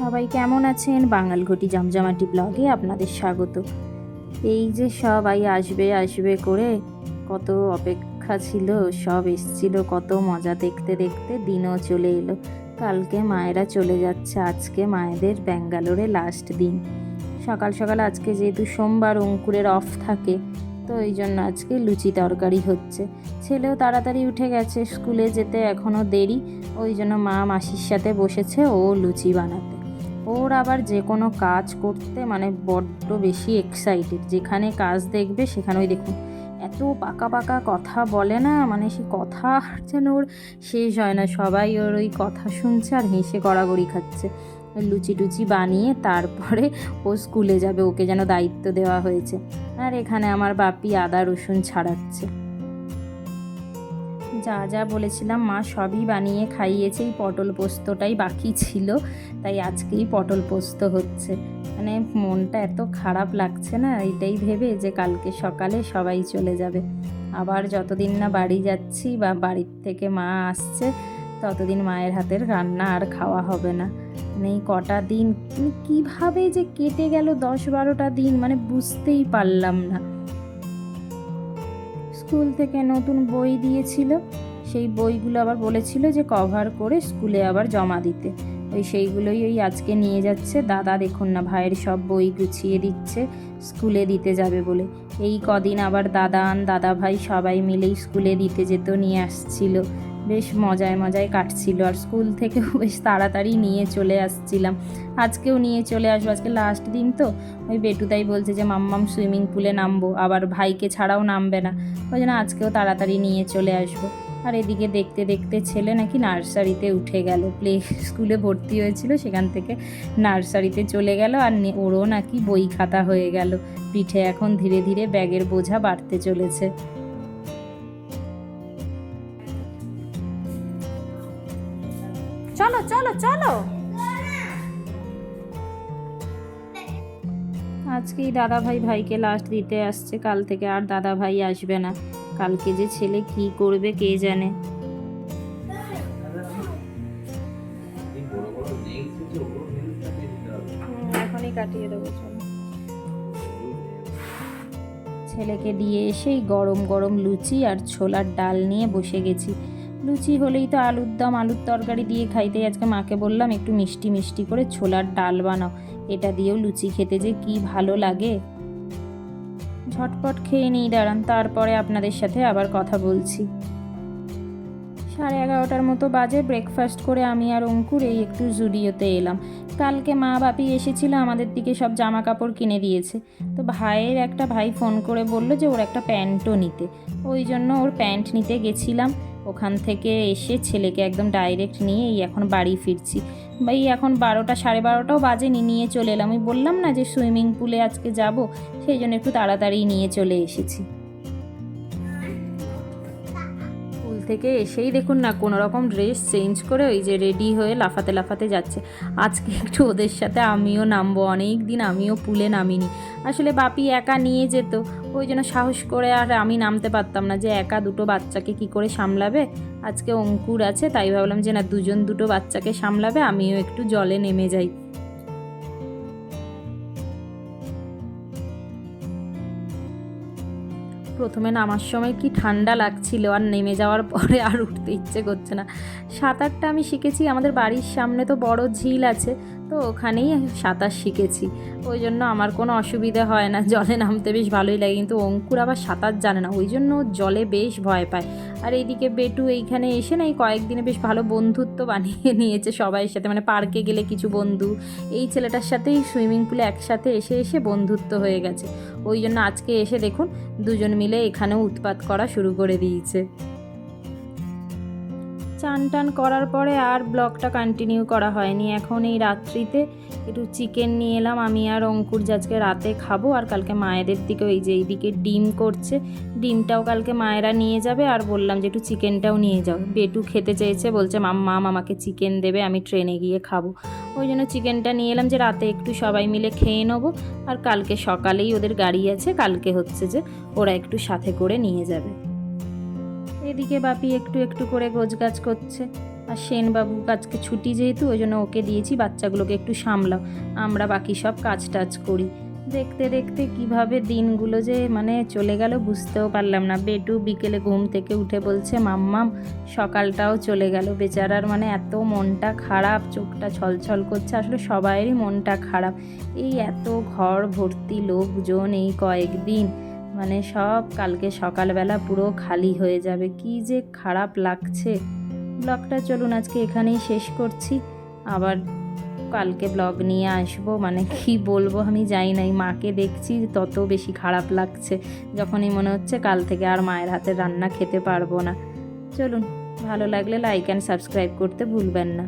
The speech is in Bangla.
সবাই কেমন আছেন? বাঙালঘটি জমজমাটি ব্লগে আপনাদের স্বাগত। এই যে সবাই আসবে আসবে করে কত অপেক্ষা ছিল, সব এসছিল, কত মজা দেখতে দেখতে দিনও চলে এলো। কালকে মায়েরা চলে যাচ্ছে, আজকে মায়েদের ব্যাঙ্গালোরে লাস্ট দিন। সকাল সকাল আজকে যেহেতু সোমবার অঙ্কুরের অফ থাকে, তো এই জন্য আজকে লুচি তরকারি হচ্ছে। ছেলেও তাড়াতাড়ি উঠে গেছে, স্কুলে যেতে এখনও দেরি, ওই জন্য মা মাসির সাথে বসেছে ও লুচি বানাতে। ওর আবার যে কোনো কাজ করতে মানে বড্ড বেশি এক্সাইটেড, যেখানে কাজ দেখবে সেখানে ওই দেখুন এত পাকা পাকা কথা বলে না, মানে সে কথা যেন ওর শেষ হয় না। সবাই ওর ওই কথা শুনছে আর হেসে গড়াগড়ি খাচ্ছে। লুচি টুচি বানিয়ে তারপরে ও স্কুলে যাবে, ওকে যেন দায়িত্ব দেওয়া হয়েছে। আর এখানে আমার বাপি আদা রসুন ছাড়াচ্ছে। যা যা বলেছিলাম মা সবই বানিয়ে খাইয়েছে, এই পটল পোস্তটাই বাকি ছিল, তাই আজকেই পটল পোস্ত হচ্ছে। মানে মনটা এত খারাপ লাগছে না এটাই ভেবে যে কালকে সকালে সবাই চলে যাবে। আবার যতদিন না বাড়ি যাচ্ছি বা বাড়ির থেকে মা আসছে ততদিন মায়ের হাতের রান্না আর খাওয়া হবে না। মানে এই কটা দিন কীভাবে যে কেটে গেল, 10-12টা দিন, মানে বুঝতেই পারলাম না। স্কুল থেকে নতুন বই দিয়েছিল, সেই বইগুলো আবার বলেছিল যে কভার করে স্কুলে আবার জমা দিতে। সেইগুলোই আজকে নিয়ে যাচ্ছে দাদা। দেখুন না, ভাইয়ের সব বই গুছিয়ে দিচ্ছে স্কুলে দিতে যাবে বলে। এই কদিন আবার দাদা ভাই সবাই মিলেই স্কুলে দিতে যেত, নিয়ে আসছিল, বেশ মজায় মজায় কাটছিল। আর স্কুল থেকেও বেশ তাড়াতাড়ি নিয়ে চলে আসছিলাম। আজকেও নিয়ে চলে আসবো, আজকে লাস্ট দিন তো। ওই বেটুদাই বলছে যে মাম্মাম সুইমিং পুলে নামবো, আবার ভাইকে ছাড়াও নামবে না, ওই জন্য আজকেও তাড়াতাড়ি নিয়ে চলে আসবো। আর এদিকে দেখতে দেখতে ছেলে নাকি নার্সারিতে উঠে গেল, প্লে স্কুলে ভর্তি হয়েছিল সেখান থেকে নার্সারিতে চলে গেল। আর ওরও নাকি বই খাতা হয়ে গেল, পিঠে এখন ধীরে ধীরে ব্যাগের বোঝা বাড়তে চলেছে। চলো চলো চলো। আজকেই দাদা ভাইকে লাস্ট দিতে আসছে, কাল থেকে আর দাদা ভাই আসবে না। কালকে যে ছেলে কি করবে কে জানে। এখনই কাটিয়ে দেবো। ছেলেকে দিয়ে এসেই গরম গরম লুচি আর ছোলার ডাল নিয়ে বসে গেছি। লুচি হলেই তো আলুর দম, আলুর তরকারি দিয়ে খাইতে। আজকে মাকে বললাম একটু মিষ্টি মিষ্টি করে ছোলার ডাল বানাও, এটা দিয়েও লুচি খেতে যে কি ভালো লাগে। ঝটপট খেয়ে নিই, দাঁড়ান, তারপরে আপনাদের সাথে আবার কথা বলছি। 11:30টার মতো বাজে। ব্রেকফাস্ট করে আমি আর অঙ্কুর একটু জুডিওতে এলাম। কালকে মা বাপি এসেছিল, আমাদের দিকে সব জামা কাপড় কিনে দিয়েছে। তো ভাইয়ের একটা ভাই ফোন করে বলল যে ওর একটা প্যান্টও নিতে, ওই জন্য ওর প্যান্ট নিতে গেছিলাম। ওখান থেকে এসে ছেলেকে একদম ডাইরেক্ট নিয়ে এখন বাড়ি ফিরছি। এখন 12টা 12:30টাও বাজেনি, নিয়ে চলে এলাম। আমি বললাম না যে সুইমিং পুলে আজকে যাব, সেই জন্য একটু তাড়াতাড়ি নিয়ে চলে এসেছি। থেকে এসেই দেখুন না কোনো রকম ড্রেস চেঞ্জ করে ওই যে রেডি হয়ে লাফাতে লাফাতে যাচ্ছে। আজকে একটু ওদের সাথে আমিও নামবো, অনেক দিন আমিও পুলে নামিনি। আসলে বাপি একা নিয়ে যেত, ওই জন্য সাহস করে আর আমি নামতে পারতাম না, যে একা দুটো বাচ্চাকে কি করে সামলাবে। আজকে অঙ্কুর আছে, তাই ভাবলাম যে না, দুটো বাচ্চাকে সামলাবে, আমিও একটু জলে নেমে যাই। প্রথমে নামার সময় কি ঠান্ডা লাগছিল, আর নেমে যাওয়ার পরে আর উঠতে ইচ্ছে করছে না। সাঁতারটা আমি শিখেছি, আমাদের বাড়ির সামনে তো বড় ঝিল আছে, তো ওখানেই সাঁতার শিখেছি, ওই জন্য আমার কোনো অসুবিধা হয় না, জলে নামতে বেশ ভালোই লাগে। কিন্তু অঙ্কুর আবার সাঁতার জানে না, ওই জন্য জলে বেশ ভয় পায়। আর এইদিকে বেটু এইখানে এসে না এই কয়েকদিনে বেশ ভালো বন্ধুত্ব বানিয়ে নিয়েছে সবাইয়ের সাথে, মানে পার্কে গেলে কিছু বন্ধু, এই ছেলেটার সাথেই সুইমিং পুলে একসাথে এসে এসে বন্ধুত্ব হয়ে গেছে। ওই জন্য আজকে এসে দেখুন দুজন মিলে এখানেও উৎপাত করা শুরু করে দিয়েছে। চান টান করার পরে আর ব্লগটা কন্টিনিউ করা হয়নি। এখন এই রাত্রিতে একটু চিকেন নিয়ে এলাম আমি আর অঙ্কুর, আজকে রাতে খাবো। আর কালকে মায়েদের দিকে ওই যে এইদিকে ডিম করছে, ডিমটাও কালকে মায়েরা নিয়ে যাবে। আর বললাম যে একটু চিকেনটাও নিয়ে যাও, বেটু খেতে চেয়েছে, বলছে মাম্মা আমাকে চিকেন দেবে, আমি ট্রেনে গিয়ে খাবো। ওই জন্য চিকেনটা নিয়ে এলাম যে রাতে একটু সবাই মিলে খেয়ে নেবো। আর কালকে সকালেই ওদের গাড়ি আছে, কালকে হচ্ছে যে ওরা একটু সাথে করে নিয়ে যাবে। এদিকে বাপি একটু একটু করে গোছগাছ করছে। আর সেনবাবু আজকে ছুটি যেহেতু ওই জন্য ওকে দিয়েছি বাচ্চাগুলোকে একটু সামলাও, আমরা বাকি সব কাজ টাজ করি। দেখতে দেখতে কিভাবে দিনগুলো যে মানে চলে গেল বুঝতেও পারলাম না। বেটু বিকেলে ঘুম থেকে উঠে বলছে মাম্মাম, সকালটাও চলে গেল। বেচারার মানে এত মনটা খারাপ, চোখটা ছলছল করছে। আসলে সবাইয়েরই মনটা খারাপ। এই এত ঘর ভর্তি লোকজন এই কয়েকদিন, মানে সব কালকে সকালবেলা পুরো খালি হয়ে যাবে। কি যে খারাপ লাগছে। ব্লগটা চলুন আজকে এখানেই শেষ করছি, আবার কালকে ব্লগ নিয়ে আসবো। মানে কি বলবো আমি জানি না, এই মাকে দেখছি তত বেশি খারাপ লাগছে, যখনই মনে হচ্ছে কাল থেকে আর মায়ের হাতের রান্না খেতে পারবো না। চলুন, ভালো লাগলে লাইক অ্যান্ড সাবস্ক্রাইব করতে ভুলবেন না।